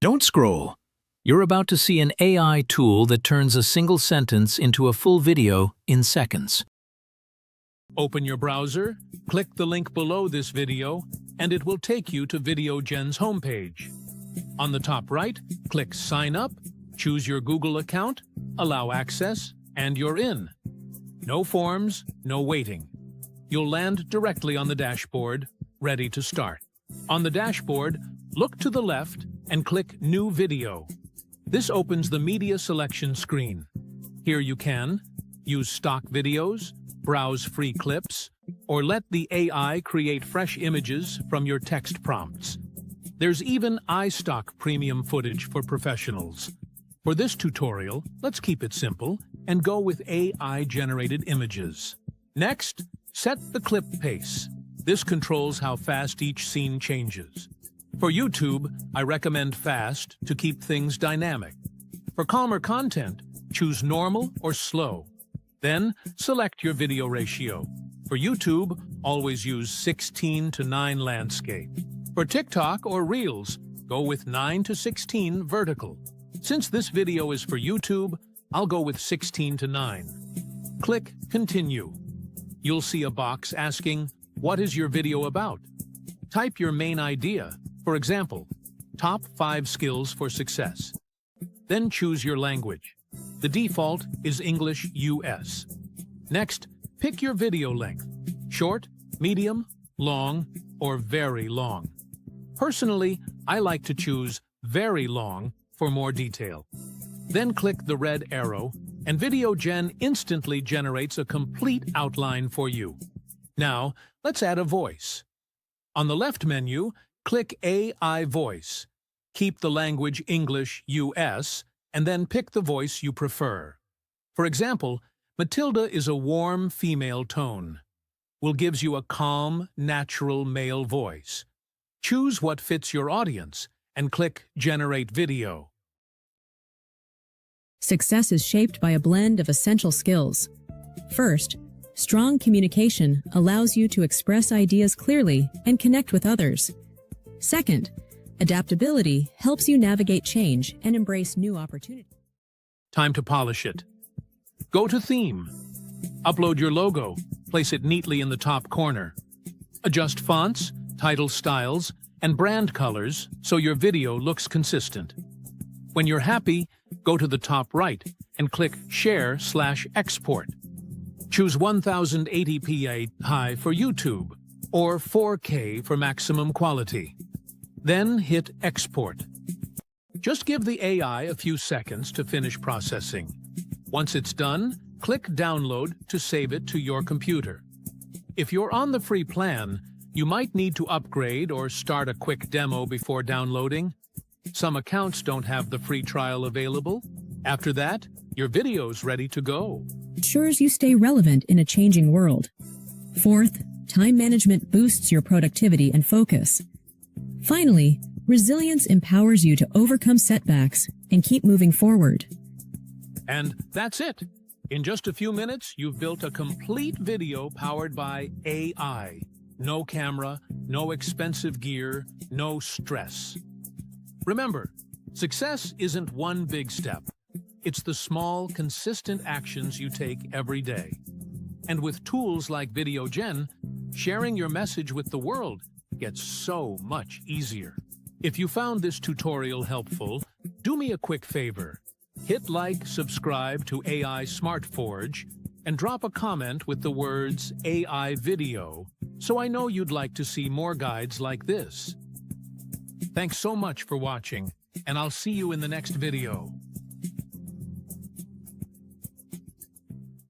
Don't scroll. You're about to see an AI tool that turns a single sentence into a full video in seconds. Open your browser, click the link below this video, and it will take you to Videogen's homepage. On the top right, click Sign Up, choose your Google account, allow access, and you're in. No forms, no waiting. You'll land directly on the dashboard, ready to start. On the dashboard, look to the left and click New Video. This opens the media selection screen. Here you can use stock videos, browse free clips, or let the AI create fresh images from your text prompts. There's even iStock premium footage for professionals. For this tutorial, let's keep it simple and go with AI-generated images. Next, set the clip pace. This controls how fast each scene changes. For YouTube, I recommend fast to keep things dynamic. For calmer content, choose normal or slow. Then, select your video ratio. For YouTube, always use 16:9 landscape. For TikTok or Reels, go with 9:16 vertical. Since this video is for YouTube, I'll go with 16:9. Click Continue. You'll see a box asking, "What is your video about?" Type your main idea, for example, top 5 skills for success. Then choose your language. The default is English US. Next, pick your video length, short, medium, long, or very long. Personally, I like to choose very long for more detail. Then click the red arrow, and Videogen instantly generates a complete outline for you. Now, let's add a voice. On the left menu, click AI Voice. Keep the language English US, and then pick the voice you prefer. For example, Matilda is a warm female tone. Will gives you a calm, natural male voice. Choose what fits your audience, and click Generate Video. Success is shaped by a blend of essential skills. First, strong communication allows you to express ideas clearly and connect with others. Second, adaptability helps you navigate change and embrace new opportunities. Time to polish it. Go to Theme. Upload your logo. Place it neatly in the top corner. Adjust fonts, title styles, and brand colors so your video looks consistent. When you're happy, go to the top right and click Share/Export. Choose 1080p high for YouTube or 4K for maximum quality. Then hit Export. Just give the AI a few seconds to finish processing. Once it's done, click Download to save it to your computer. If you're on the free plan, you might need to upgrade or start a quick demo before downloading. Some accounts don't have the free trial available. After that, your video's ready to go. Ensures you stay relevant in a changing world. Fourth, time management boosts your productivity and focus. Finally, resilience empowers you to overcome setbacks and keep moving forward. And that's it. In just a few minutes, you've built a complete video powered by AI. No camera, no expensive gear, no stress. Remember, success isn't one big step. It's the small, consistent actions you take every day. And with tools like Videogen, sharing your message with the world gets so much easier. If you found this tutorial helpful, do me a quick favor. Hit like, subscribe to AI Smart Forge, and drop a comment with the words AI Video, so I know you'd like to see more guides like this. Thanks so much for watching, and I'll see you in the next video.